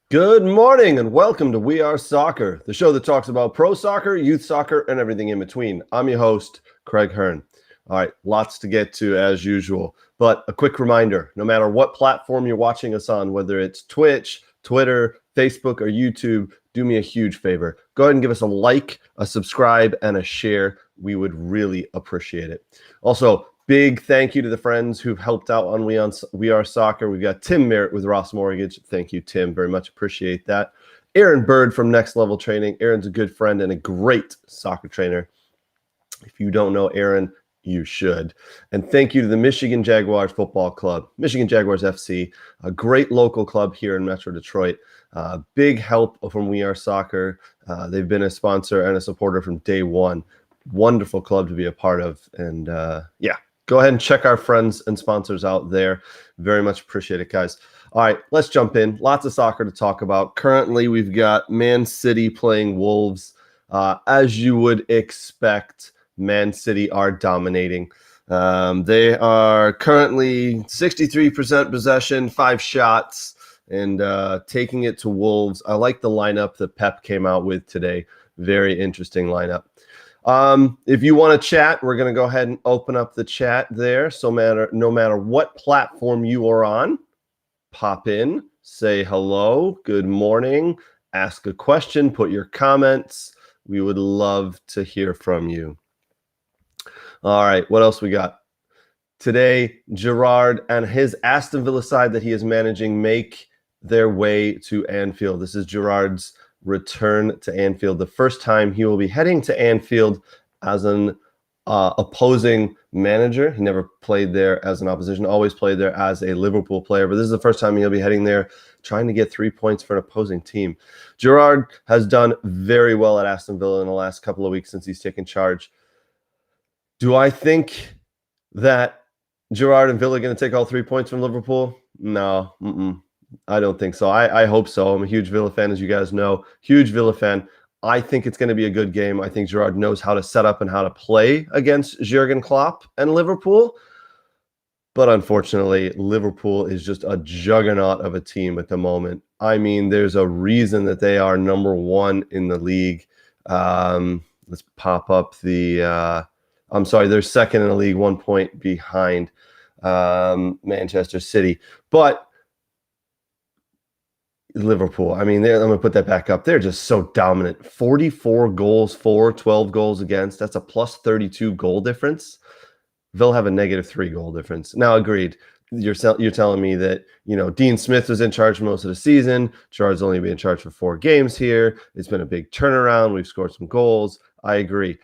Good morning and welcome to We Are Soccer, the show that talks about pro soccer, youth soccer, and everything in between. I'm your host, Craig Hearn. All right, lots to get to as usual, but a quick reminder, no matter what platform you're watching us on, whether it's Twitch, Twitter, Facebook, or YouTube, do me a huge favor. Go ahead and give us a like, a subscribe, and a share. We would really appreciate it. Also, big thank you to the friends who've helped out on We Are Soccer. We've got Tim Merritt with Ross Mortgage. Thank you, Tim. Very much appreciate that. Aaron Bird from Next Level Training. Aaron's a good friend and a great soccer trainer. If you don't know Aaron, you should. And thank you to the Michigan Jaguars Football Club, Michigan Jaguars FC, a great local club here in Metro Detroit. Big help from We Are Soccer. They've been a sponsor and a supporter from day one. Wonderful club to be a part of. And go ahead and check our friends and sponsors out there. Very much appreciate it, guys. All right, let's jump in. Lots of soccer to talk about. Currently, we've got Man City playing Wolves. As you would expect, Man City are dominating. They are currently 63% possession, 5 shots, and taking it to Wolves. I like the lineup that Pep came out with today. Very interesting lineup. If you want to chat, we're going to go ahead and open up the chat there. So no matter what platform you are on, pop in, say hello, good morning, ask a question, put your comments. We would love to hear from you. All right, what else we got? Today, Gerrard and his Aston Villa side that he is managing make their way to Anfield. This is Gerrard's return to Anfield. The first time he will be heading to Anfield as an opposing manager. He never played there as an opposition, always played there as a Liverpool player. But this is the first time he'll be heading there trying to get 3 points for an opposing team. Gerrard has done very well at Aston Villa in the last couple of weeks since he's taken charge. Do I think that Gerrard and Villa are going to take all 3 points from Liverpool? No. I don't think so. I hope so. I'm a huge Villa fan, as you guys know. Huge Villa fan. I think it's going to be a good game. I think Gerrard knows how to set up and how to play against Jurgen Klopp and Liverpool. But unfortunately, Liverpool is just a juggernaut of a team at the moment. I mean, there's a reason that they are number 1 in the league. Let's pop up the... they're second in the league, 1 point behind Manchester City. But Liverpool, I mean, I'm going to put that back up. They're just so dominant. 44 goals for, 12 goals against. That's a plus 32 goal difference. They'll have a negative 3 goal difference. Now, agreed. You're telling me that, Dean Smith was in charge for most of the season. Gerrard's only been in charge for 4 games here. It's been a big turnaround. We've scored some goals. I agree.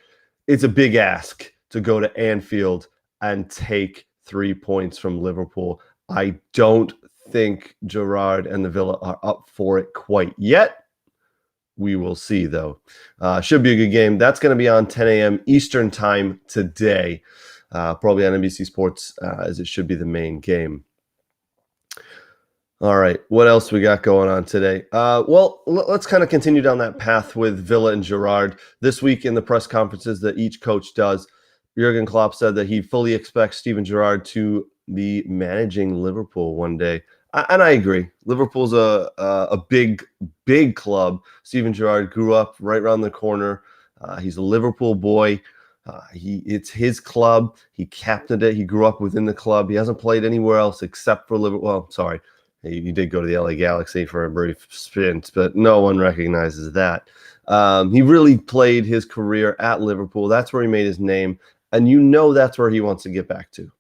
It's a big ask to go to Anfield and take 3 points from Liverpool. I don't think Gerrard and the Villa are up for it quite yet. We will see, though. Should be a good game. That's going to be on 10 a.m. Eastern time today, probably on NBC Sports, as it should be the main game. All right, what else we got going on today? Let's kind of continue down that path with Villa and Gerrard. This week in the press conferences that each coach does, Jurgen Klopp said that he fully expects Steven Gerrard to be managing Liverpool one day. And I agree. Liverpool's a big, big club. Steven Gerrard grew up right around the corner. He's a Liverpool boy. It's his club. He captained it. He grew up within the club. He hasn't played anywhere else except for Liverpool. Well, sorry. He did go to the LA Galaxy for a brief stint, but no one recognizes that. He really played his career at Liverpool. That's where he made his name. And that's where he wants to get back to.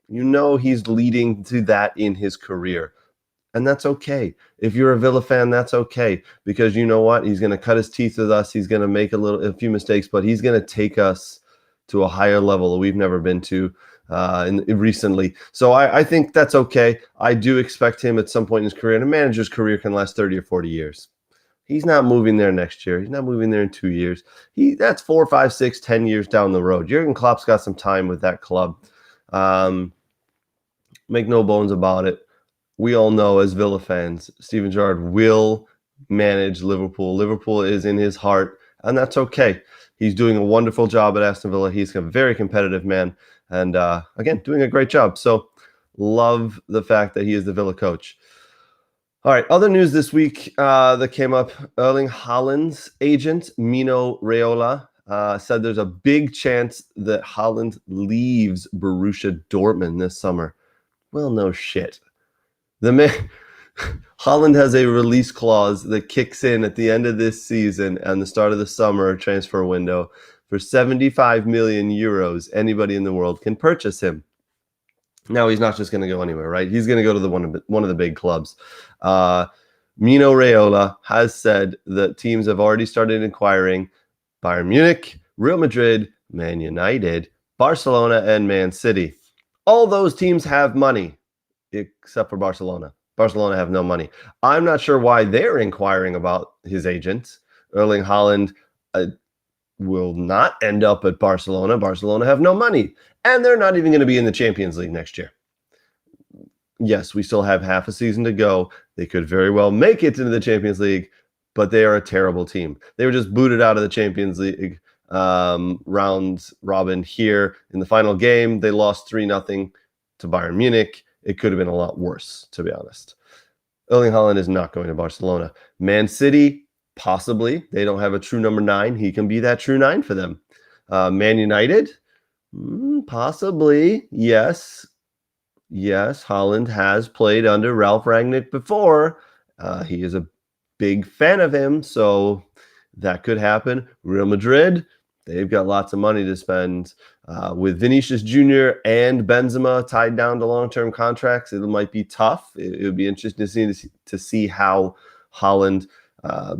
He's leading to that in his career. And that's okay. If you're a Villa fan, that's okay. Because you know what? He's going to cut his teeth with us. He's going to make a few mistakes, but he's going to take us to a higher level that we've never been to recently. So I think that's okay. I do expect him at some point in his career, and a manager's career can last 30 or 40 years. He's not moving there next year. He's not moving there in 2 years. That's 4, 5, 6, 10 years down the road. Jurgen Klopp's got some time with that club. Make no bones about it. We all know as Villa fans, Steven Gerrard will manage Liverpool. Liverpool is in his heart, and that's okay. He's doing a wonderful job at Aston Villa. He's a very competitive man, and again, doing a great job. So love the fact that he is the Villa coach. All right, other news this week that came up. Erling Haaland's agent, Mino Raiola, said there's a big chance that Haaland leaves Borussia Dortmund this summer. Well, no shit. The man, Haaland has a release clause that kicks in at the end of this season and the start of the summer transfer window. For 75 million euros, anybody in the world can purchase him. Now, he's not just going to go anywhere, right? He's going to go to one of the big clubs. Mino Raiola has said that teams have already started inquiring: Bayern Munich, Real Madrid, Man United, Barcelona, and Man City. All those teams have money, except for Barcelona. Barcelona have no money. I'm not sure why they're inquiring about his agent. Erling Haaland will not end up at Barcelona. Barcelona have no money, and they're not even going to be in the Champions League next year. Yes, we still have half a season to go. They could very well make it into the Champions League, but they are a terrible team. They were just booted out of the Champions League round robin here in the final game. They lost 3-0 to Bayern Munich. It could have been a lot worse, to be honest. Erling Haaland is not going to Barcelona. Man City, possibly. They don't have a true number 9. He can be that true 9 for them. Man United, possibly. Yes, Haaland has played under Ralph Rangnick before. He is a big fan of him, so that could happen. Real Madrid, they've got lots of money to spend. With Vinicius Jr. and Benzema tied down to long-term contracts, it might be tough. It would be interesting to see how Haaland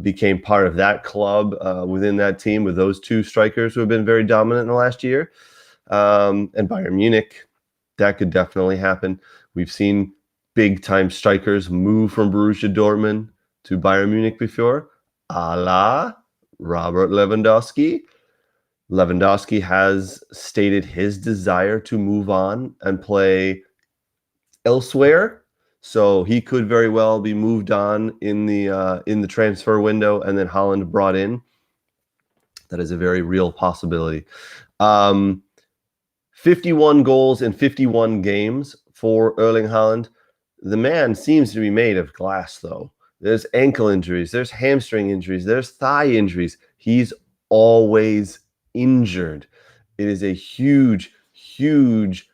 became part of that club within that team with those two strikers who have been very dominant in the last year. And Bayern Munich, that could definitely happen. We've seen big-time strikers move from Borussia Dortmund to Bayern Munich before, a la Robert Lewandowski. Lewandowski has stated his desire to move on and play elsewhere, so he could very well be moved on in the transfer window and then Haaland brought in. That is a very real possibility. 51 goals in 51 games for Erling Haaland. The man seems to be made of glass, though. There's ankle injuries, there's hamstring injuries, there's thigh injuries. He's always injured. It is a huge, huge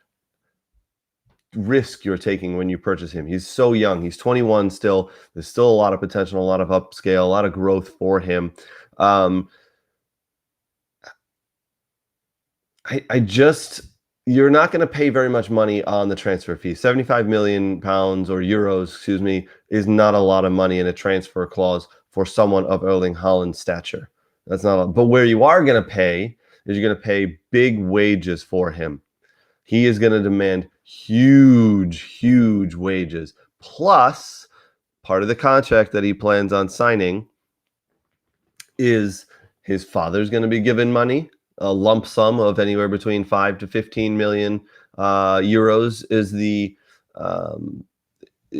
risk you're taking when you purchase him. He's so young. He's 21 still. There's still a lot of potential, a lot of upscale, a lot of growth for him. You're not going to pay very much money on the transfer fee. 75 million pounds or euros, excuse me, is not a lot of money in a transfer clause for someone of Erling Haaland's stature. That's not, but where you are going to pay is you're going to pay big wages for him. He is going to demand huge, huge wages. Plus, part of the contract that he plans on signing is his father's going to be given money. A lump sum of anywhere between 5 to 15 million euros is the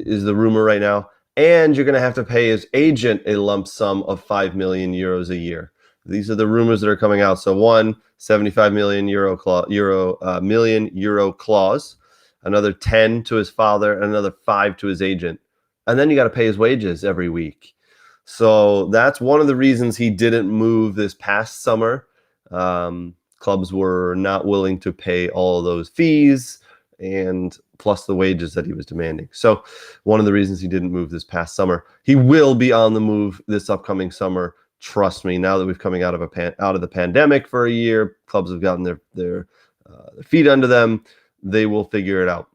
rumor right now. And you're going to have to pay his agent a lump sum of 5 million euros a year. These are the rumors that are coming out. So one, 75 million euro clause, another 10 to his father, and another 5 to his agent. And then you got to pay his wages every week. So that's one of the reasons he didn't move this past summer. Clubs were not willing to pay all of those fees and plus the wages that he was demanding. So one of the reasons he didn't move this past summer. He will be on the move this upcoming summer. Trust me, now that we've coming out of the pandemic for a year, clubs have gotten their feet under them. They will figure it out.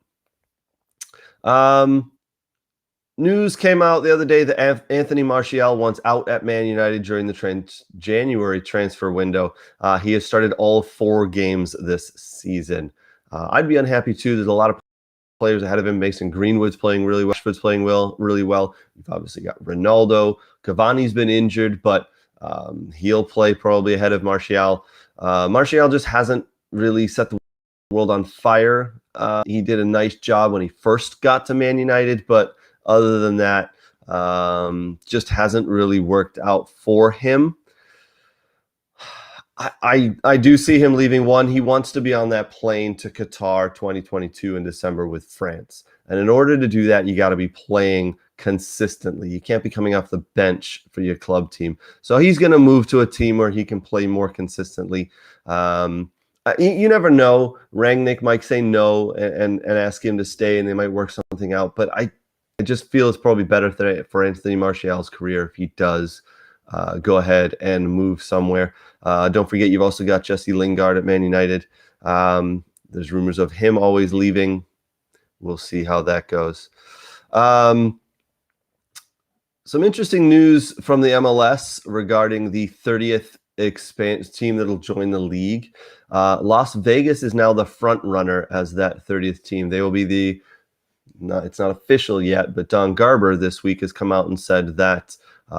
News came out the other day that Anthony Martial wants out at Man United during the January transfer window. He has started all 4 games this season. I'd be unhappy too. There's a lot of players ahead of him. Mason Greenwood's playing really well. Rashford's playing really well. You've obviously got Ronaldo. Cavani's been injured, but he'll play probably ahead of Martial. Martial just hasn't really set the world on fire. He did a nice job when he first got to Man United, but other than that, just hasn't really worked out for him. I do see him leaving. One, he wants to be on that plane to Qatar 2022 in December with France. And in order to do that, you got to be playing consistently. You can't be coming off the bench for your club team. So he's going to move to a team where he can play more consistently. You never know. Rangnick might say no and ask him to stay, and they might work something out. But I just feel it's probably better for Anthony Martial's career if he does go ahead and move somewhere. Don't forget, you've also got Jesse Lingard at Man United. There's rumors of him always leaving. We'll see how that goes. Some interesting news from the MLS regarding the 30th team that'll join the league. Las Vegas is now the front runner as that 30th team. They will be it's not official yet, but Don Garber this week has come out and said that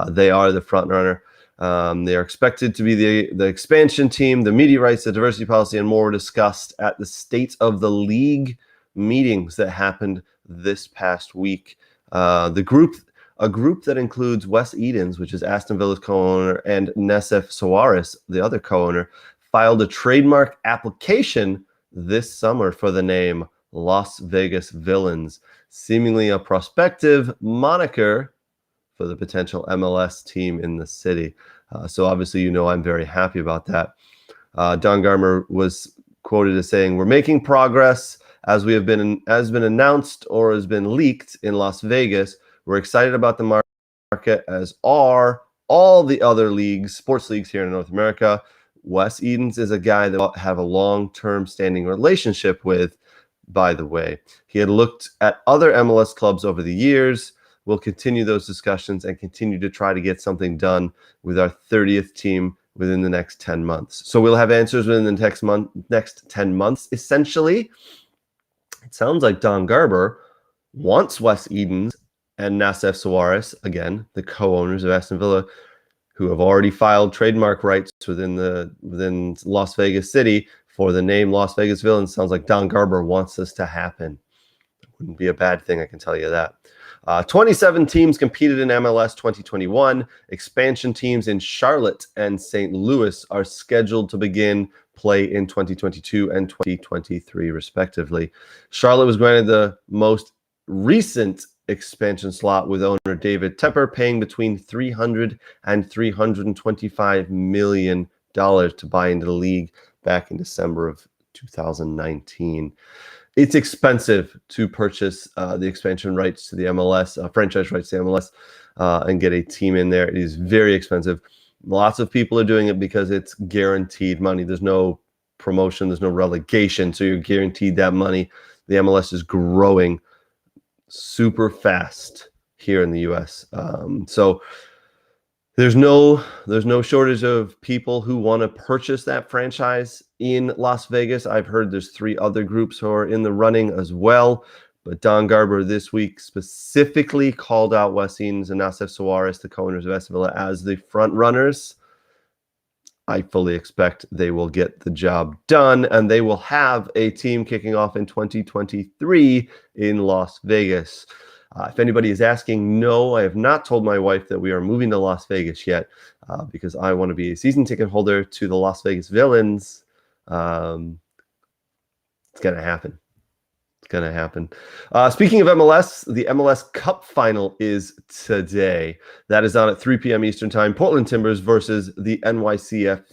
they are the front runner. They are expected to be the expansion team. The media rights, the diversity policy, and more were discussed at the State of the League meetings that happened this past week. A group that includes Wes Edens, which is Aston Villa's co-owner, and Nassef Sawiris, the other co-owner, filed a trademark application this summer for the name Las Vegas Villains, seemingly a prospective moniker for the potential MLS team in the city. So obviously, I'm very happy about that. Don Garber was quoted as saying, "We're making progress as been announced or has been leaked in Las Vegas. We're excited about the market, as are all the other sports leagues here in North America. Wes Edens is a guy that I have a long-term standing relationship with, by the way. He had looked at other MLS clubs over the years. We'll continue those discussions and continue to try to get something done with our 30th team within the next 10 months. So we'll have answers within the next 10 months, essentially. It sounds like Don Garber wants Wes Edens and Nassef Sawiris, again, the co-owners of Aston Villa, who have already filed trademark rights within Las Vegas City for the name Las Vegas Villains. Sounds like Don Garber wants this to happen. It wouldn't be a bad thing, I can tell you that. 27 teams competed in MLS 2021. Expansion teams in Charlotte and St. Louis are scheduled to begin play in 2022 and 2023, respectively. Charlotte was granted the most recent expansion slot, with owner David Tepper paying between $300 and $325 million to buy into the league back in December of 2019. It's expensive to purchase the expansion rights to the MLS, franchise rights to the MLS, and get a team in there. It is very expensive. Lots of people are doing it because it's guaranteed money. There's no promotion, there's no relegation, so you're guaranteed that money. The MLS is growing super fast here in the US. So there's no shortage of people who want to purchase that franchise in Las Vegas. I've heard there's 3 other groups who are in the running as well. But Don Garber this week specifically called out Wes Edens and Nassef Sawiris, the co-owners of Aston Villa, as the front runners. I fully expect they will get the job done, and they will have a team kicking off in 2023 in Las Vegas. If anybody is asking, no, I have not told my wife that we are moving to Las Vegas yet, because I want to be a season ticket holder to the Las Vegas Villains. It's going to happen. It's going to happen. Speaking of MLS, the MLS Cup final is today. That is on at 3 p.m. Eastern Time. Portland Timbers versus the NYCFC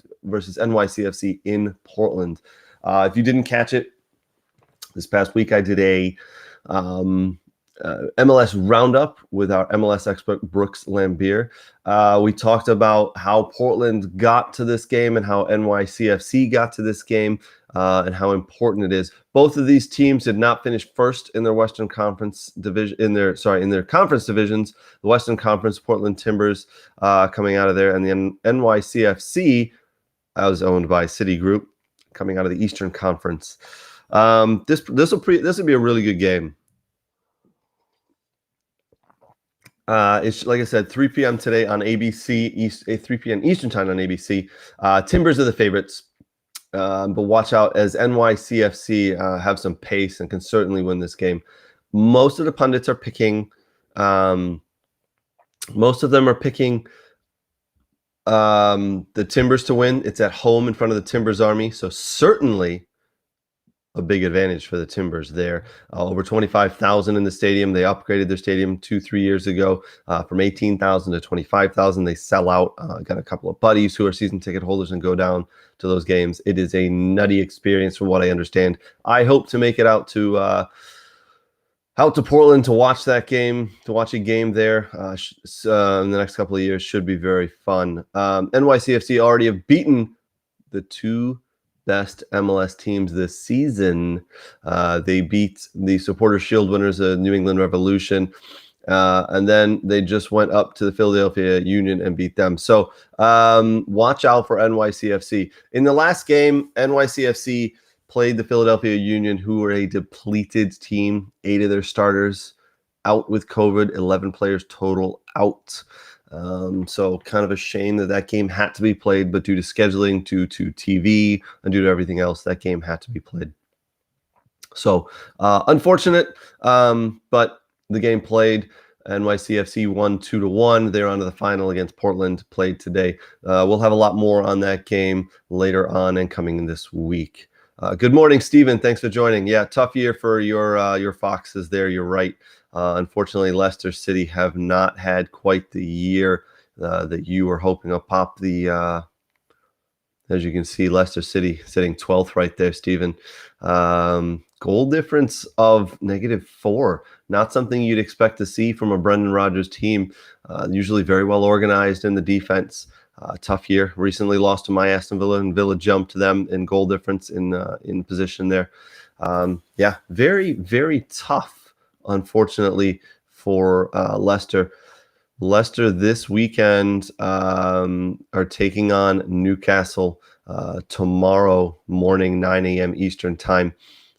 in Portland. If you didn't catch it, this past week I did a MLS roundup with our MLS expert Brooks Lambier. We talked about how Portland got to this game and how NYCFC got to this game, and how important it is. Both of these teams did not finish first in their Western Conference division, in their conference divisions. The Western Conference, Portland Timbers coming out of there, and the NYCFC, was owned by Citigroup, coming out of the Eastern Conference. This will be a really good game. It's, like I said, 3 p.m. today on ABC, 3 p.m. Eastern Time on ABC. Timbers are the favorites, but watch out as NYCFC have some pace and can certainly win this game. Most of the pundits are picking, most of them are picking the Timbers to win. It's at home in front of the Timbers Army, so certainly a big advantage for the Timbers there. Over 25,000 in the stadium. They upgraded their stadium 2-3 years ago from 18,000 to 25,000. They sell out. Got a couple of buddies who are season ticket holders and go down to those games. It is a nutty experience from what I understand. I hope to make it out to Portland to watch that game, to watch a game there in the next couple of years. Should be very fun. NYCFC already have beaten the two best MLS teams this season. They beat the Supporters Shield winners, the New England Revolution, and then they just went up to the Philadelphia Union and beat them. So watch out for NYCFC. In the last game, NYCFC played the Philadelphia Union, who were a depleted team. 8 of their starters out with COVID, 11 players total out. So kind of a shame that game had to be played, but due to scheduling, due to TV, and due to everything else, that game had to be played. So unfortunate, but the game played. NYCFC won 2-1. They're on to the final against Portland, played today. We'll have a lot more on that game later on and coming this week. Good morning, Stephen. Thanks for joining. Yeah, tough year for your Foxes there. You're right. Unfortunately, Leicester City have not had quite the year that you were hoping to pop the. As you can see, Leicester City sitting 12th right there, Stephen. Goal difference of -4. Not something you'd expect to see from a Brendan Rodgers team. Usually very well organized in the defense. Tough year. Recently lost to my Aston Villa, and Villa jumped to them in goal difference in position there. Yeah, very, very tough. Unfortunately for Leicester. Leicester this weekend are taking on Newcastle tomorrow morning, 9 a.m. Eastern time.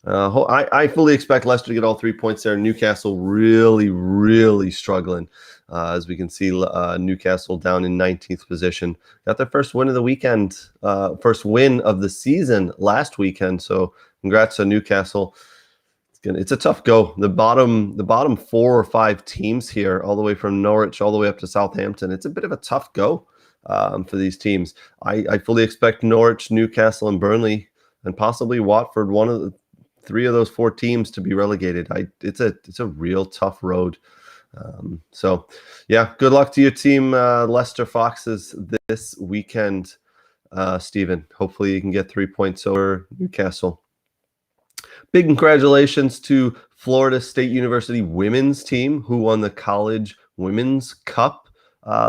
I fully expect Leicester to get all 3 points there. Newcastle really, really struggling. As we can see, Newcastle down in 19th position. Got their first win of the weekend, first win of the season last weekend. So congrats to Newcastle. It's a tough go. The bottom 4 or 5 teams here, all the way from Norwich all the way up to Southampton. It's a bit of a tough go for these teams. I fully expect Norwich, Newcastle, and Burnley, and possibly Watford, one of the 3 of those 4 teams, to be relegated. It's a real tough road. So, yeah, good luck to your team, Leicester Foxes, this weekend, Stephen. Hopefully you can get 3 points over Newcastle. Big congratulations to Florida State University women's team, who won the College Women's Cup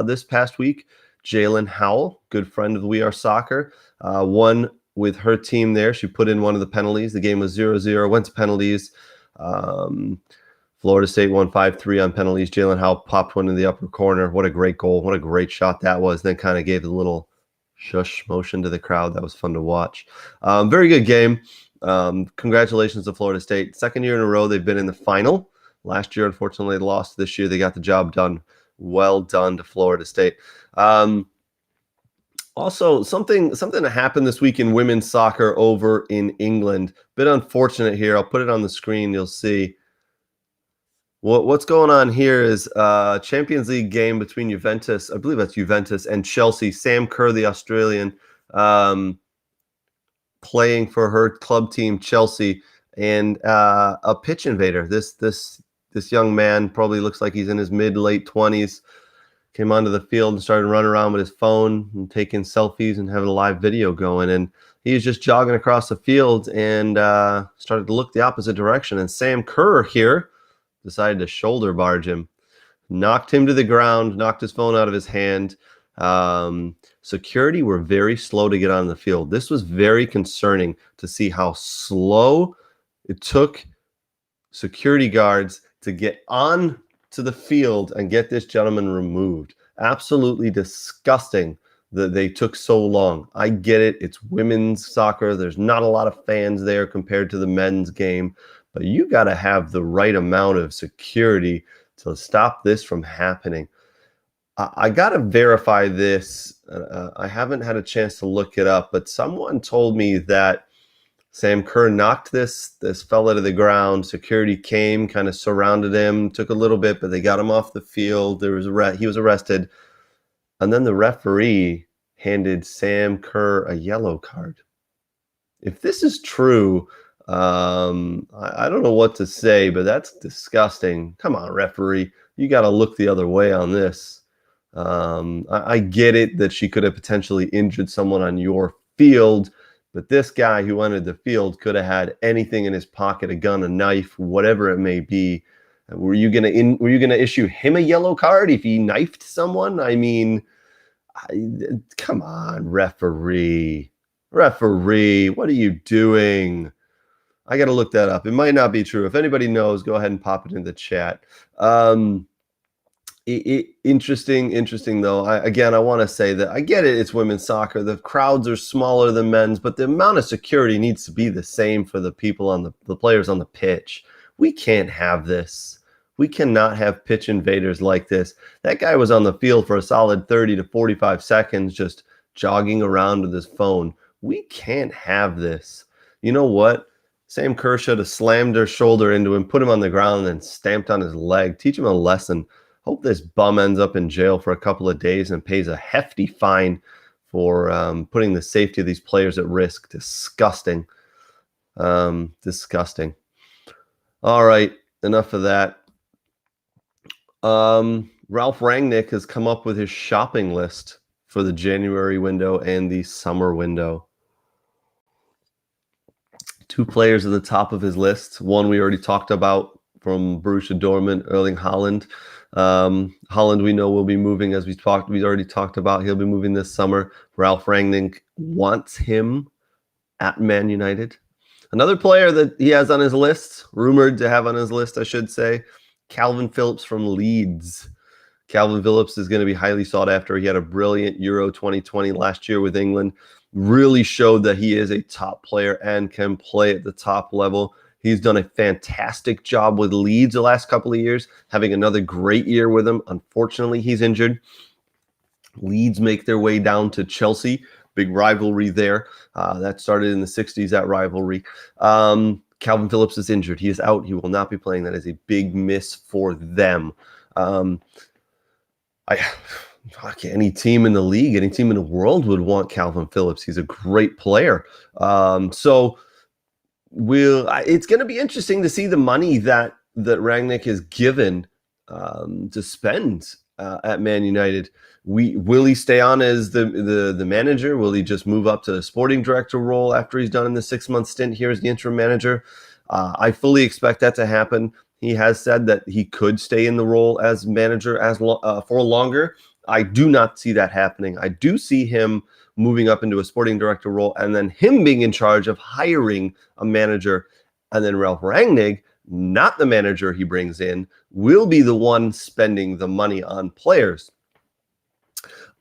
this past week. Jalen Howell, good friend of We Are Soccer, won with her team there. She put in one of the penalties. The game was 0-0, went to penalties. Florida State won 5-3 on penalties. Jalen Howell popped one in the upper corner. What a great goal. What a great shot that was. Then kind of gave the little shush motion to the crowd. That was fun to watch. Very good game. Congratulations to Florida State. Second year in a row they've been in the final. Last year, unfortunately, they lost. This year they got the job done. Well done to Florida State. Also, something that happened this week in women's soccer over in England. Bit unfortunate here. I'll put it on the screen. You'll see. What's going on here is a Champions League game between Juventus, I believe that's Juventus, and Chelsea. Sam Kerr, the Australian, playing for her club team, Chelsea, and a pitch invader. This young man probably looks like he's in his late 20s. Came onto the field and started running around with his phone and taking selfies and having a live video going. And he was just jogging across the field and started to look the opposite direction. And Sam Kerr here decided to shoulder barge him, knocked him to the ground, knocked his phone out of his hand. Security were very slow to get on the field. This was very concerning to see how slow it took security guards to get on to the field and get this gentleman removed. Absolutely disgusting that they took so long. I get it. It's women's soccer. There's not a lot of fans there compared to the men's game, but you got to have the right amount of security to stop this from happening. I got to verify this. I haven't had a chance to look it up, but someone told me that Sam Kerr knocked this fella to the ground. Security came, kind of surrounded him, took a little bit, but they got him off the field. He was arrested. And then the referee handed Sam Kerr a yellow card. If this is true, I don't know what to say, but that's disgusting. Come on, referee. You got to look the other way on this. I get it that she could have potentially injured someone on your field, but this guy who entered the field could have had anything in his pocket, a gun, a knife, whatever it may be. Were you gonna issue him a yellow card if he knifed someone? I mean, come on, referee. Referee, what are you doing? I got to look that up. It might not be true. If anybody knows, go ahead and pop it in the chat. Interesting though. I want to say that I get it. It's women's soccer. The crowds are smaller than men's, but the amount of security needs to be the same for the people on the players on the pitch. We can't have this. We cannot have pitch invaders like this. That guy was on the field for a solid 30 to 45 seconds, just jogging around with his phone. We can't have this. You know what? Sam Kerr should have slammed her shoulder into him, put him on the ground, and stamped on his leg. Teach him a lesson. Hope this bum ends up in jail for a couple of days and pays a hefty fine for putting the safety of these players at risk. Disgusting. Disgusting. All right, enough of that. Ralph Rangnick has come up with his shopping list for the January window and the summer window. 2 players at the top of his list. One we already talked about from Borussia Dortmund, Erling Haaland. Haaland, we know, will be moving, as we already talked about. He'll be moving this summer. Ralph Rangnick wants him at Man United. Another player that he has on his list, rumored to have on his list, I should say, Calvin Phillips from Leeds. Calvin Phillips is going to be highly sought after. He had a brilliant Euro 2020 last year with England. Really showed that he is a top player and can play at the top level. He's done a fantastic job with Leeds the last couple of years, having another great year with him. Unfortunately, he's injured. Leeds make their way down to Chelsea. Big rivalry there. That started in the 60s, that rivalry. Calvin Phillips is injured. He is out. He will not be playing. That is a big miss for them. Any team in the league, any team in the world would want Calvin Phillips. He's a great player. So it's going to be interesting to see the money that Rangnick is given to spend at Man United. Will he stay on as the manager? Will he just move up to the sporting director role after he's done in the 6-month stint here as the interim manager? I fully expect that to happen. He has said that he could stay in the role as manager for longer. I do not see that happening. I do see him moving up into a sporting director role and then him being in charge of hiring a manager. And then Ralph Rangnick, not the manager he brings in, will be the one spending the money on players.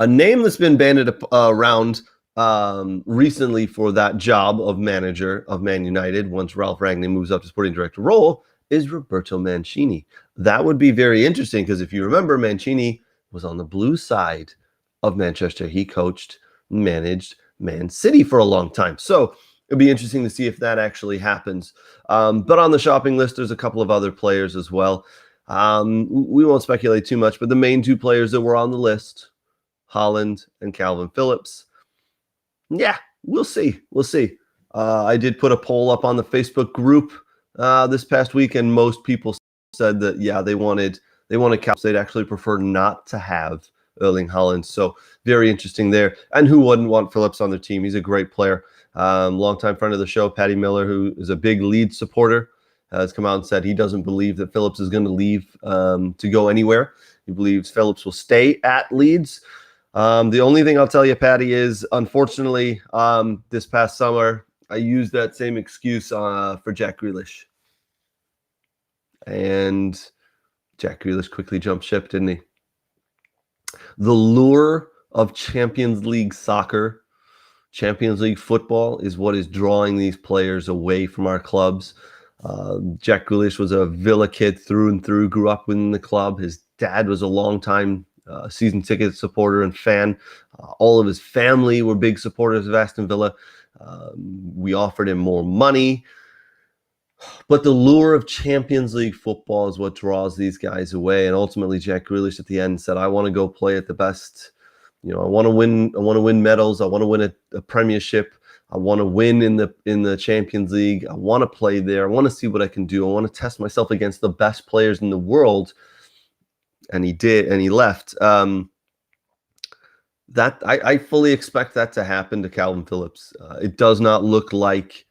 A name that's been banded around recently for that job of manager of Man United once Ralph Rangnick moves up to sporting director role is Roberto Mancini. That would be very interesting because if you remember, Mancini was on the blue side of Manchester. He coached, managed Man City for a long time. So it'll be interesting to see if that actually happens. But on the shopping list, there's a couple of other players as well. We won't speculate too much, but the main 2 players that were on the list, Haaland and Calvin Phillips. Yeah, we'll see. We'll see. I did put a poll up on the Facebook group this past week, and most people said that, yeah, they wanted Calvin. They'd actually prefer not to have Erling Haaland. So very interesting there. And who wouldn't want Phillips on their team? He's a great player. Longtime friend of the show, Patty Miller, who is a big Leeds supporter, has come out and said he doesn't believe that Phillips is going to leave to go anywhere. He believes Phillips will stay at Leeds. The only thing I'll tell you, Patty, is unfortunately this past summer, I used that same excuse for Jack Grealish. And Jack Grealish quickly jumped ship, didn't he? The lure of Champions League soccer, Champions League football, is what is drawing these players away from our clubs. Jack Grealish was a Villa kid through and through, grew up within the club. His dad was a longtime season ticket supporter and fan. All of his family were big supporters of Aston Villa. We offered him more money. But the lure of Champions League football is what draws these guys away. And ultimately, Jack Grealish at the end said, I want to go play at the best. I want to win medals. I want to win a premiership. I want to win in the Champions League. I want to play there. I want to see what I can do. I want to test myself against the best players in the world. And he did, and he left. That I fully expect that to happen to Calvin Phillips. It does not look like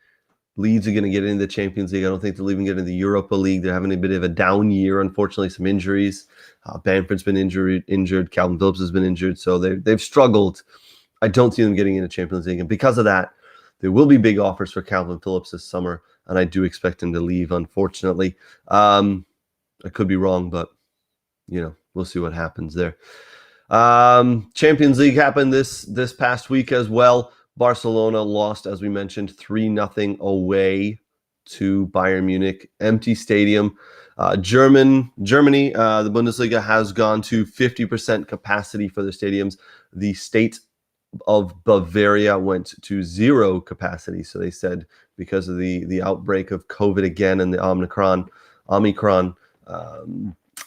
Leeds are going to get into the Champions League. I don't think they'll even get into the Europa League. They're having a bit of a down year, unfortunately, some injuries. Bamford's been injured. Calvin Phillips has been injured, so they've struggled. I don't see them getting into Champions League, and because of that, there will be big offers for Calvin Phillips this summer, and I do expect him to leave, unfortunately. I could be wrong, but we'll see what happens there. Champions League happened this past week as well. Barcelona lost, as we mentioned, 3-0 away to Bayern Munich. Empty stadium. Germany, the Bundesliga has gone to 50% capacity for the stadiums. The state of Bavaria went to 0 capacity. So they said because of the outbreak of COVID again and the Omicron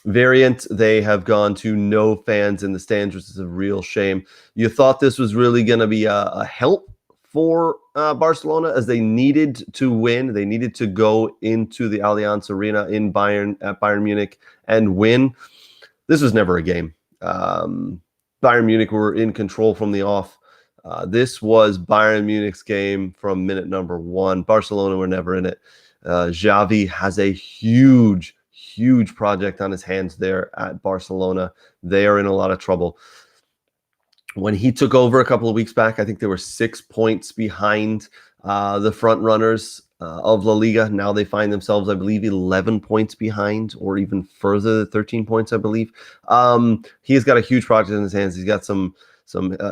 variant, they have gone to no fans in the stands, which is a real shame. You thought this was really going to be a help for Barcelona, as they needed to win. They needed to go into the Allianz Arena at Bayern Munich and win. This was never a game. Bayern Munich were in control from the off. This was Bayern Munich's game from minute number 1. Barcelona were never in it. Xavi has a huge project on his hands there at Barcelona. They are in a lot of trouble. When he took over a couple of weeks back, I think they were 6 points behind the front runners of La Liga. Now they find themselves, I believe, 11 points behind, or even further, 13 points, I believe. He has got a huge project in his hands. He's got some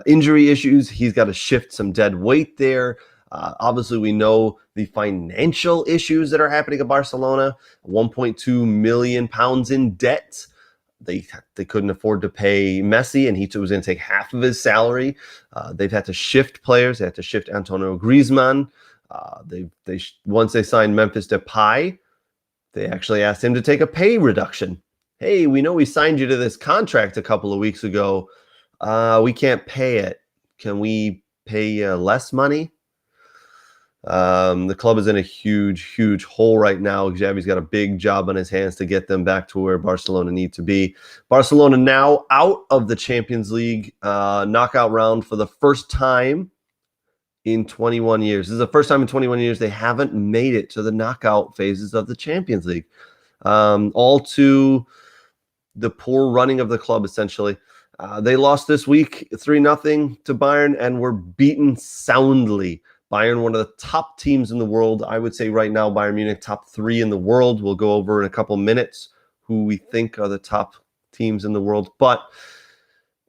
injury issues. He's got to shift some dead weight there. Obviously, we know the financial issues that are happening at Barcelona. 1.2 million pounds in debt. They couldn't afford to pay Messi, and he was going to take half of his salary. They've had to shift players. They had to shift Antonio Griezmann. Once they signed Memphis Depay, they actually asked him to take a pay reduction. Hey, we know we signed you to this contract a couple of weeks ago. We can't pay it. Can we pay less money? The club is in a huge hole right now. Xavi's got a big job on his hands to get them back to where Barcelona need to be. Barcelona now out of the Champions League knockout round for the first time in 21 years. This is the first time in 21 years they haven't made it to the knockout phases of the Champions League. All to the poor running of the club, essentially. They lost this week 3-0 to Bayern and were beaten soundly. Bayern, one of the top teams in the world. I would say right now, Bayern Munich, top 3 in the world. We'll go over in a couple minutes who we think are the top teams in the world. But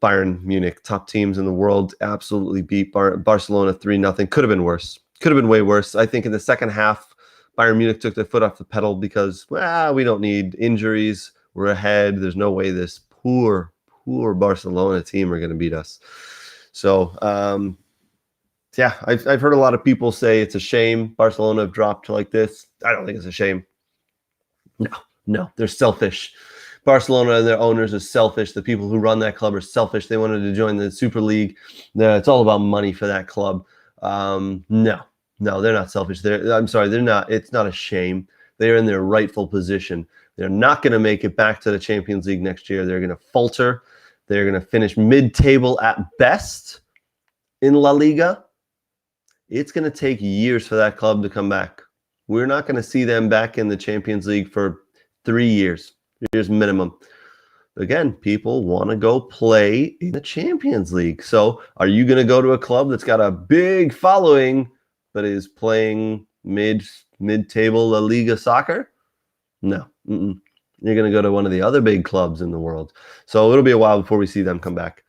Bayern Munich, top teams in the world, absolutely beat Barcelona 3-0. Could have been worse. Could have been way worse. I think in the second half, Bayern Munich took their foot off the pedal because, we don't need injuries. We're ahead. There's no way this poor Barcelona team are going to beat us. So, I've heard a lot of people say it's a shame Barcelona have dropped like this. I don't think it's a shame. No, they're selfish. Barcelona and their owners are selfish. The people who run that club are selfish. They wanted to join the Super League. It's all about money for that club. No, they're not selfish. They're not. It's not a shame. They're in their rightful position. They're not going to make it back to the Champions League next year. They're going to falter. They're going to finish mid-table at best in La Liga. It's going to take years for that club to come back. We're not going to see them back in the Champions League for 3 years. 3 years minimum. Again, people want to go play in the Champions League. So are you going to go to a club that's got a big following but is playing mid-table La Liga soccer? No. You're going to go to one of the other big clubs in the world. So it'll be a while before we see them come back.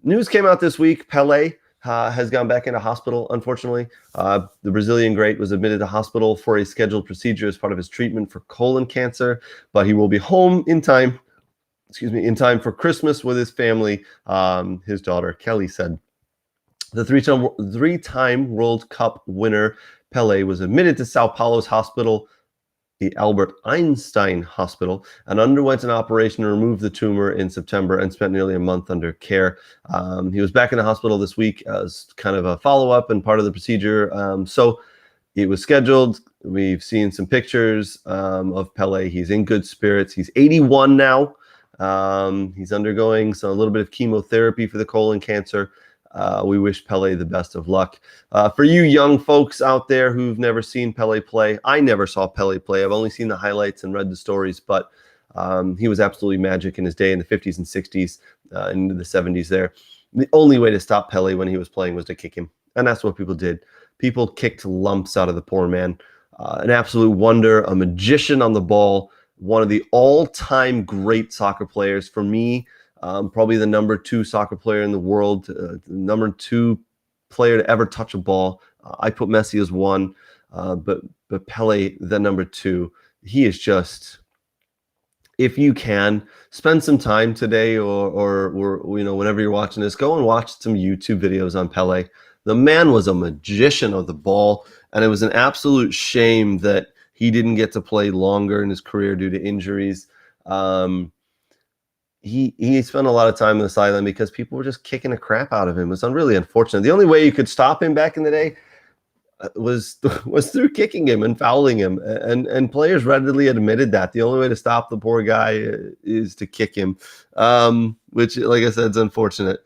News came out this week. Pele has gone back into hospital, unfortunately. The Brazilian great was admitted to hospital for a scheduled procedure as part of his treatment for colon cancer, but he will be home in time for Christmas with his family, his daughter, Kelly said. The three-time World Cup winner, Pele, was admitted to Sao Paulo's hospital the Albert Einstein Hospital and underwent an operation to remove the tumor in September and spent nearly a month under care. He was back in the hospital this week as kind of a follow-up and part of the procedure. So it was scheduled. We've seen some pictures of Pele. He's in good spirits. He's 81 now. He's undergoing a little bit of chemotherapy for the colon cancer. We wish Pele the best of luck. For you young folks out there who've never seen Pele play, I never saw Pele play. I've only seen the highlights and read the stories, but he was absolutely magic in his day in the 50s and 60s, into the 70s there. The only way to stop Pele when he was playing was to kick him, and that's what people did. People kicked lumps out of the poor man. An absolute wonder, a magician on the ball, one of the all-time great soccer players. For me, probably the number 2 soccer player in the world, the number 2 player to ever touch a ball. I put Messi as 1, but Pele, the number 2. He is just, if you can, spend some time today or whenever you're watching this, go and watch some YouTube videos on Pele. The man was a magician of the ball, and it was an absolute shame that he didn't get to play longer in his career due to injuries. He spent a lot of time on the sideline because people were just kicking the crap out of him. It was really unfortunate. The only way you could stop him back in the day was through kicking him and fouling him, and players readily admitted that. The only way to stop the poor guy is to kick him, which, like I said, is unfortunate.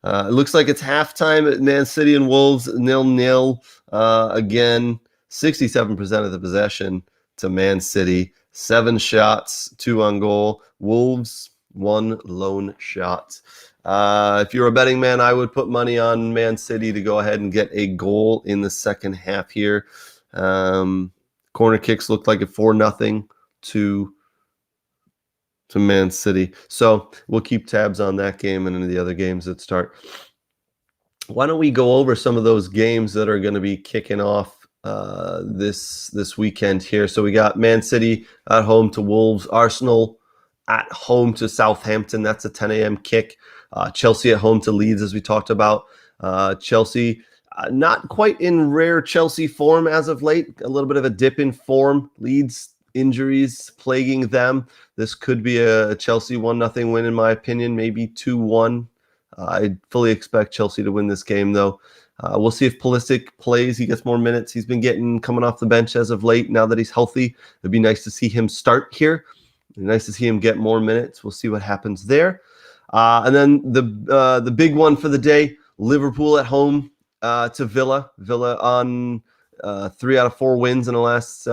It looks like it's halftime at Man City and Wolves 0-0. Again, 67% of the possession to Man City. 7 shots, 2 on goal. Wolves, 1 lone shot. If you're a betting man, I would put money on Man City to go ahead and get a goal in the second half here. Corner kicks looked like a 4-0 to Man City. So we'll keep tabs on that game and into the other games that start. Why don't we go over some of those games that are going to be kicking off this weekend here? So we got Man City at home to Wolves, Arsenal at home to Southampton. That's a 10 a.m. kick. Chelsea at home to Leeds, as we talked about. Chelsea, not quite in rare Chelsea form as of late. A little bit of a dip in form. Leeds injuries plaguing them. This could be a Chelsea 1-0 win, in my opinion, maybe 2-1. I fully expect Chelsea to win this game, though. We'll see if Pulisic plays. He gets more minutes. He's been coming off the bench as of late. Now that he's healthy, it'd be nice to see him start here. It'd be nice to see him get more minutes. We'll see what happens there. And then the big one for the day, Liverpool at home to Villa. Villa on 3 out of 4 wins in the last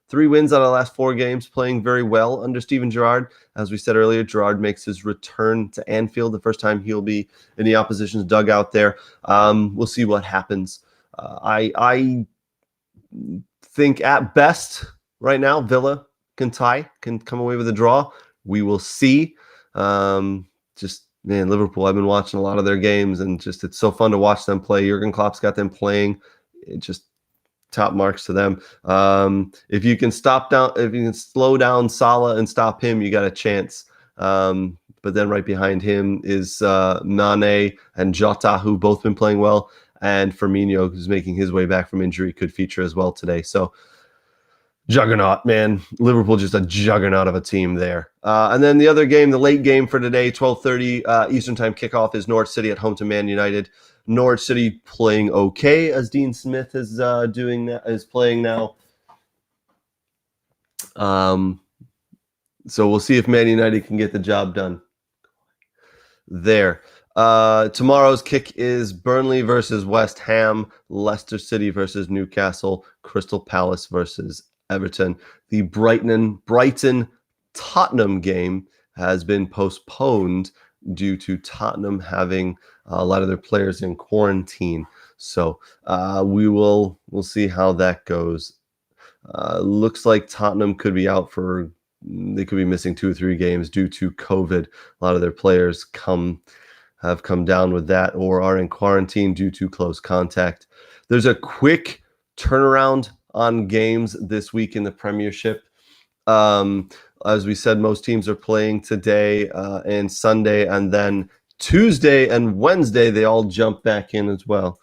3 wins out of the last 4 games, playing very well under Steven Gerrard. As we said earlier, Gerrard makes his return to Anfield, the first time he'll be in the opposition's dugout there. We'll see what happens. I think at best right now, Villa can come away with a draw. We will see. Liverpool, I've been watching a lot of their games, and it's so fun to watch them play. Jurgen Klopp's got them playing. It just top marks to them. If you can slow down Salah and stop him, you got a chance. But then right behind him is Mane and Jota, who both been playing well, and Firmino, who's making his way back from injury, could feature as well today. So juggernaut, man. Liverpool just a juggernaut of a team there. And then the other game, the late game for today, 12:30 Eastern Time kickoff, is Norwich City at home to Man United. Norwich City playing okay, as Dean Smith is playing now. So we'll see if Man United can get the job done there. Tomorrow's kick is Burnley versus West Ham, Leicester City versus Newcastle, Crystal Palace versus Everton. The Brighton Tottenham game has been postponed due to Tottenham having a lot of their players in quarantine. So we'll see how that goes. Looks like Tottenham could be out they could be missing 2 or 3 games due to COVID. A lot of their players have come down with that or are in quarantine due to close contact. There's a quick turnaround on games this week in the Premiership. As we said, most teams are playing today and Sunday, and then Tuesday and Wednesday, they all jump back in as well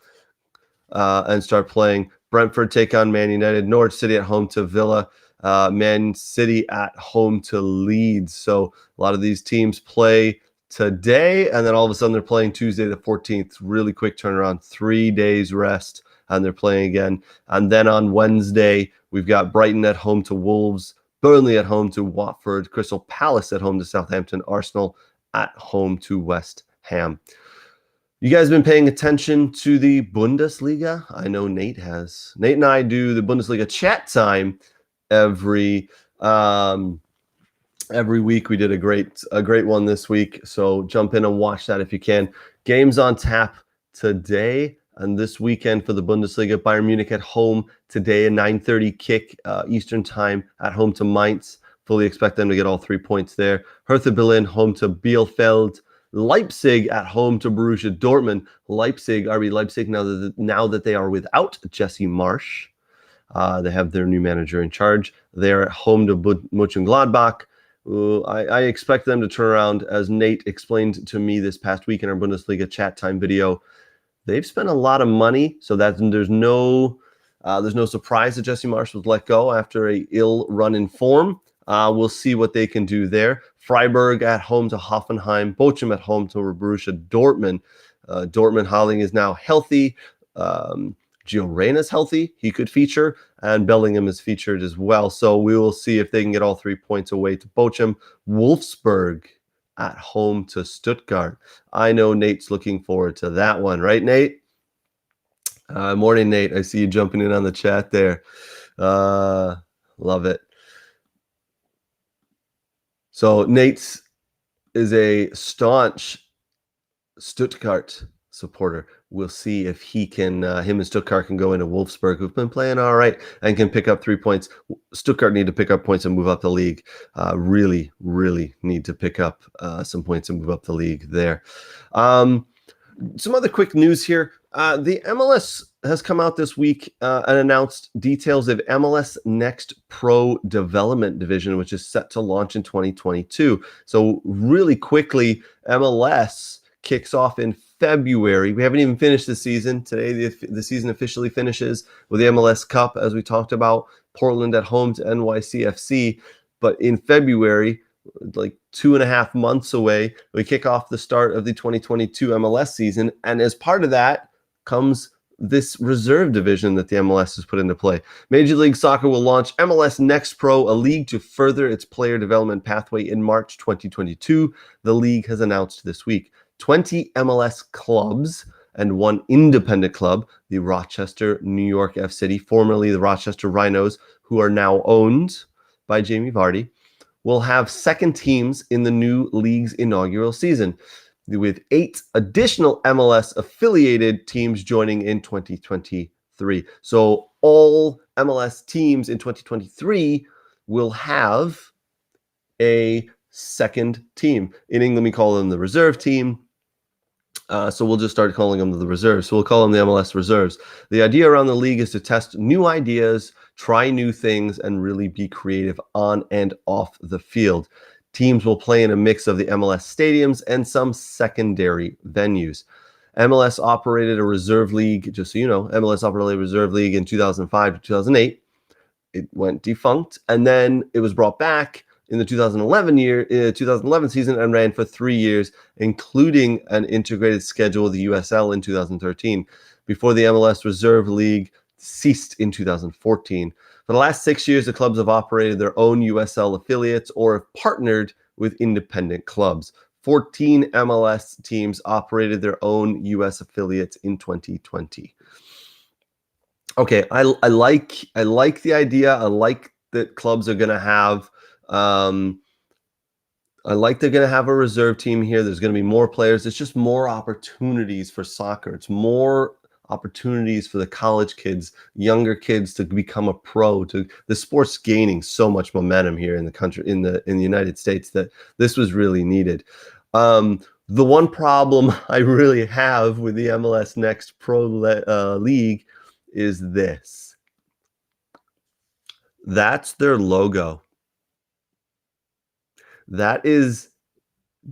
and start playing. Brentford take on Man United, Norwich City at home to Villa, Man City at home to Leeds. So a lot of these teams play today, and then all of a sudden they're playing Tuesday the 14th. Really quick turnaround, 3 days rest, and they're playing again. And then on Wednesday, we've got Brighton at home to Wolves, Burnley at home to Watford, Crystal Palace at home to Southampton, Arsenal at home to West Ham. You guys been paying attention to the Bundesliga? I know Nate has. Nate and I do the Bundesliga chat time every week. We did a great one this week, so jump in and watch that if you can. Games on tap today and this weekend for the Bundesliga. Bayern Munich at home today, a 9:30 kick Eastern time at home to Mainz. Fully expect them to get all 3 points there. Hertha Berlin home to Bielefeld. Leipzig at home to Borussia Dortmund. RB Leipzig, now that they are without Jesse Marsch. They have their new manager in charge. They're at home to Mönchengladbach. I expect them to turn around, as Nate explained to me this past week in our Bundesliga chat time video. They've spent a lot of money, so that there's no surprise that Jesse Marsch was let go after a ill run in form. We'll see what they can do there. Freiburg at home to Hoffenheim. Bochum at home to Borussia Dortmund. Haaland is now healthy. Gio Reyna's healthy. He could feature. And Bellingham is featured as well. So we will see if they can get all 3 points away to Bochum. Wolfsburg at home to Stuttgart. I know Nate's looking forward to that one. Right, Nate? Morning, Nate. I see you jumping in on the chat there. Love it. So Nate's is a staunch Stuttgart supporter. We'll see if he can, him and Stuttgart can go into Wolfsburg, who've been playing all right and can pick up 3 points. Stuttgart need to pick up points and move up the league. Really need to pick up some points and move up the league there. Some other quick news here. The MLS has come out this week and announced details of MLS Next Pro development division, which is set to launch in 2022. So really quickly, MLS kicks off in February. We haven't even finished the season. Today, the season officially finishes with the MLS Cup, as we talked about. Portland at home to NYCFC. But in February, like 2.5 months away, we kick off the start of the 2022 MLS season. And as part of that comes this reserve division that the MLS has put into play. Major League Soccer will launch MLS Next Pro, a league to further its player development pathway in March 2022. The league has announced this week 20 MLS clubs and 1 independent club, the Rochester New York F City, formerly the Rochester Rhinos, who are now owned by Jamie Vardy, will have second teams in the new league's inaugural season, with 8 additional MLS affiliated teams joining in 2023. So all MLS teams in 2023 will have a second team. In England, we call them the reserve team. So we'll just start calling them the reserves. So we'll call them the MLS reserves. The idea around the league is to test new ideas, try new things, and really be creative on and off the field. Teams will play in a mix of the MLS stadiums and some secondary venues. MLS operated a reserve league, just so you know, MLS operated a reserve league in 2005 to 2008. It went defunct, and then it was brought back in the 2011 season and ran for 3 years, including an integrated schedule with the USL in 2013, before the MLS Reserve League ceased in 2014. For the last 6 years, the clubs have operated their own USL affiliates or have partnered with independent clubs. 14 MLS teams operated their own US affiliates in 2020. Okay, I like the idea. I like that clubs are going to have they're going to have a reserve team here. There's going to be more players. It's just more opportunities for soccer. It's more opportunities for the college kids, younger kids, to become a pro. The sport's gaining so much momentum here in the country, in the United States, that this was really needed. The one problem I really have with the MLS Next Pro League is this. That's their logo. That is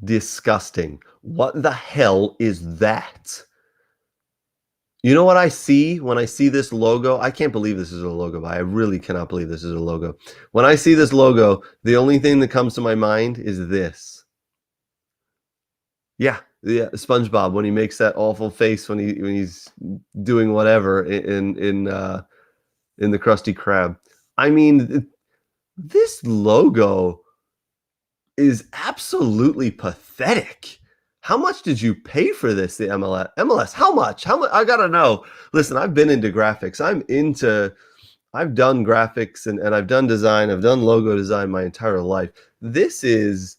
disgusting. What the hell is that? You know what I see when I see this logo? I can't believe this is a logo, but I really cannot believe this is a logo. When I see this logo, the only thing that comes to my mind is this. Yeah, SpongeBob when he makes that awful face when he's doing whatever in the Krusty Krab. I mean, this logo is absolutely pathetic. How much did you pay for this, the MLS? MLS, how much? How much? I gotta know. Listen, I've been into graphics. I've done graphics and I've done design. I've done logo design my entire life. This is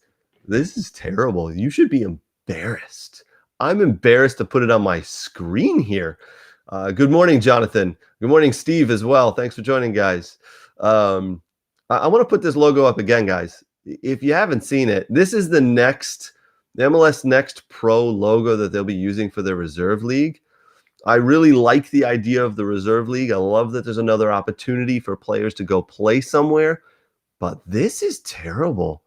terrible. You should be embarrassed. I'm embarrassed to put it on my screen here. Good morning, Jonathan. Good morning, Steve, as well. Thanks for joining, guys. I want to put this logo up again, guys. If you haven't seen it, this is the MLS Next Pro logo that they'll be using for their reserve league. I really like the idea of the reserve league. I love that there's another opportunity for players to go play somewhere, but this is terrible.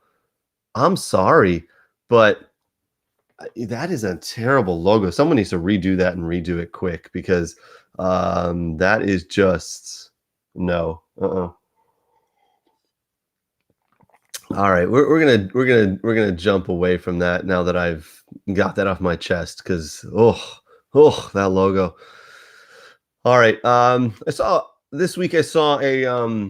I'm sorry, but that is a terrible logo. Someone needs to redo that and redo it quick because that is just no. All right, we're gonna jump away from that now that I've got that off my chest because that logo. All right, I saw this week. I saw a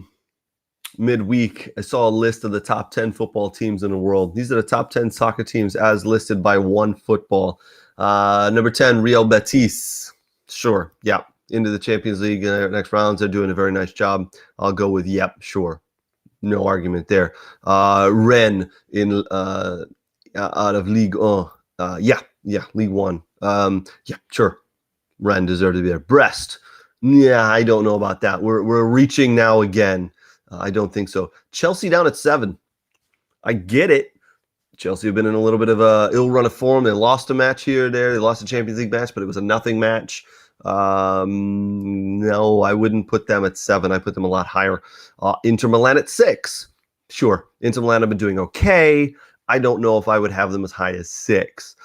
midweek. I saw a list of the top 10 football teams in the world. These are the top 10 soccer teams as listed by One Football. Number 10, Real Betis. Sure, yeah, into the Champions League next rounds. They're doing a very nice job. I'll go with yep, sure. No argument there. Rennes in out of Ligue 1. Ligue 1. Yeah, sure. Rennes deserve to be there. Brest. Yeah, I don't know about that. We're reaching now again. I don't think so. Chelsea down at 7. I get it. Chelsea have been in a little bit of a ill run of form. They lost a match here or there. They lost a Champions League match, but it was a nothing match. No, I wouldn't put them at 7. I put them a lot higher. Inter Milan at 6. Sure, Inter Milan have been doing okay. I don't know if I would have them as high as 6.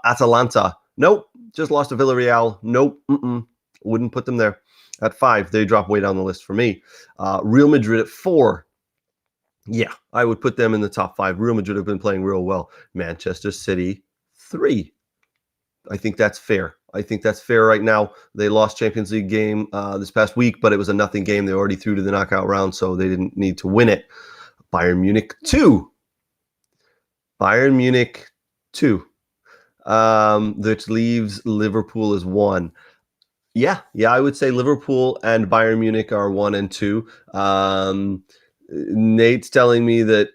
Atalanta, nope. Just lost to Villarreal. Nope. Wouldn't put them there. At 5, they drop way down the list for me. Real Madrid at 4. Yeah, I would put them in the top 5. Real Madrid have been playing real well. Manchester City, 3. I think that's fair. I think that's fair right now. They lost Champions League game this past week, but it was a nothing game. They already through to the knockout round, so they didn't need to win it. Bayern Munich, 2. Bayern Munich, 2. Which leaves Liverpool as 1. Yeah, I would say Liverpool and Bayern Munich are 1 and 2. Nate's telling me that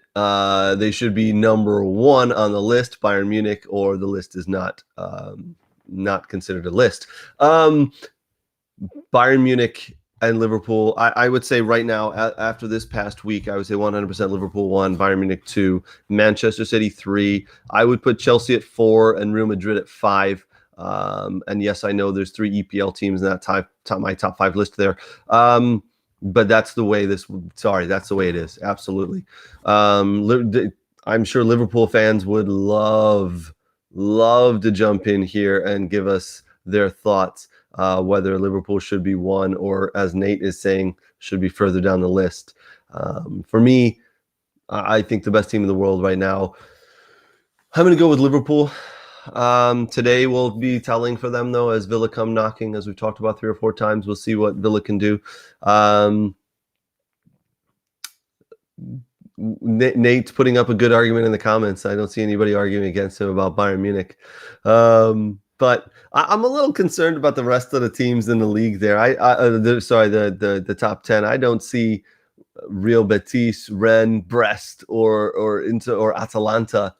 they should be number 1 on the list, Bayern Munich, or the list is not considered a list. Bayern Munich and Liverpool, I would say right now, after this past week, I would say 100% Liverpool 1, Bayern Munich 2, Manchester City 3. I would put Chelsea at 4 and Real Madrid at 5. And yes, I know there's 3 EPL teams in that my top 5 list there. But that's the way that's the way it is. Absolutely. I'm sure Liverpool fans would love to jump in here and give us their thoughts, whether Liverpool should be 1 or, as Nate is saying, should be further down the list. For me, I think the best team in the world right now, I'm going to go with Liverpool. Today will be telling for them, though, as Villa come knocking, as we've talked about 3 or 4 times. We'll see what Villa can do. Nate's putting up a good argument in the comments. I don't see anybody arguing against him about Bayern Munich. But I'm a little concerned about the rest of the teams in the league there. The top 10. I don't see Real Betis, Rennes, Brest, or Inter or Atalanta.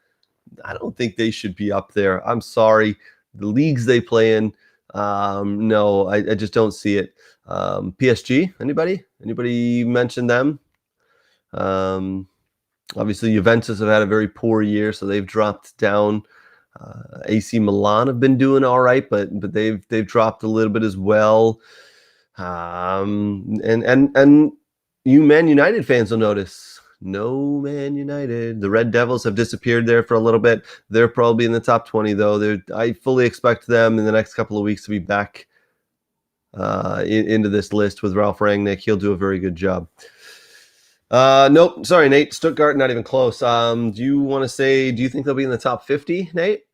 I don't think they should be up there. I'm sorry. The leagues they play in, no, I just don't see it. PSG, anybody mention them? Obviously, Juventus have had a very poor year, so they've dropped down. AC Milan have been doing all right, but they've dropped a little bit as well. And you Man United fans will notice. No Man United. The Red Devils have disappeared there for a little bit. They're probably in the top 20, though. I fully expect them in the next couple of weeks to be back into this list with Ralph Rangnick. He'll do a very good job. Nope. Sorry, Nate. Stuttgart, not even close. Do you think they'll be in the top 50, Nate?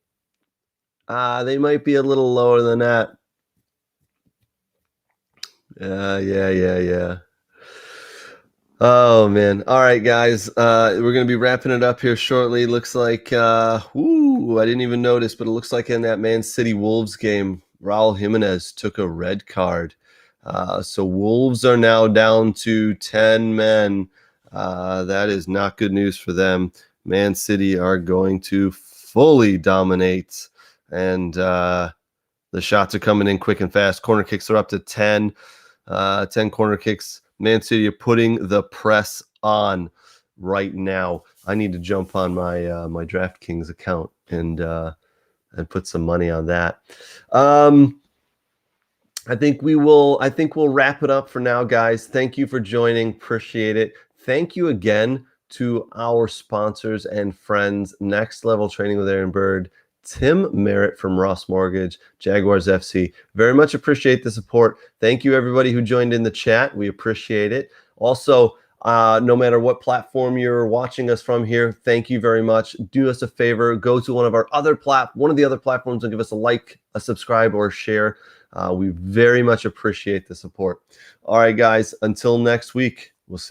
They might be a little lower than that. Yeah. Oh, man. All right, guys. We're going to be wrapping it up here shortly. Looks like, I didn't even notice, but it looks like in that Man City Wolves game, Raul Jimenez took a red card. So Wolves are now down to 10 men. That is not good news for them. Man City are going to fully dominate, and the shots are coming in quick and fast. Corner kicks are up to 10. 10 corner kicks. Man City are putting the press on right now. I need to jump on my my DraftKings account and put some money on that. I think we'll wrap it up for now, guys. Thank you for joining. Appreciate it. Thank you again to our sponsors and friends, Next Level Training with Aaron Bird, Tim Merritt from Ross Mortgage, Jaguars FC. Very much appreciate the support. Thank you, everybody who joined in the chat. We appreciate it. Also, no matter what platform you're watching us from here, thank you very much. Do us a favor, go to one of the other platforms and give us a like, a subscribe, or a share. We very much appreciate the support. All right, guys, until next week.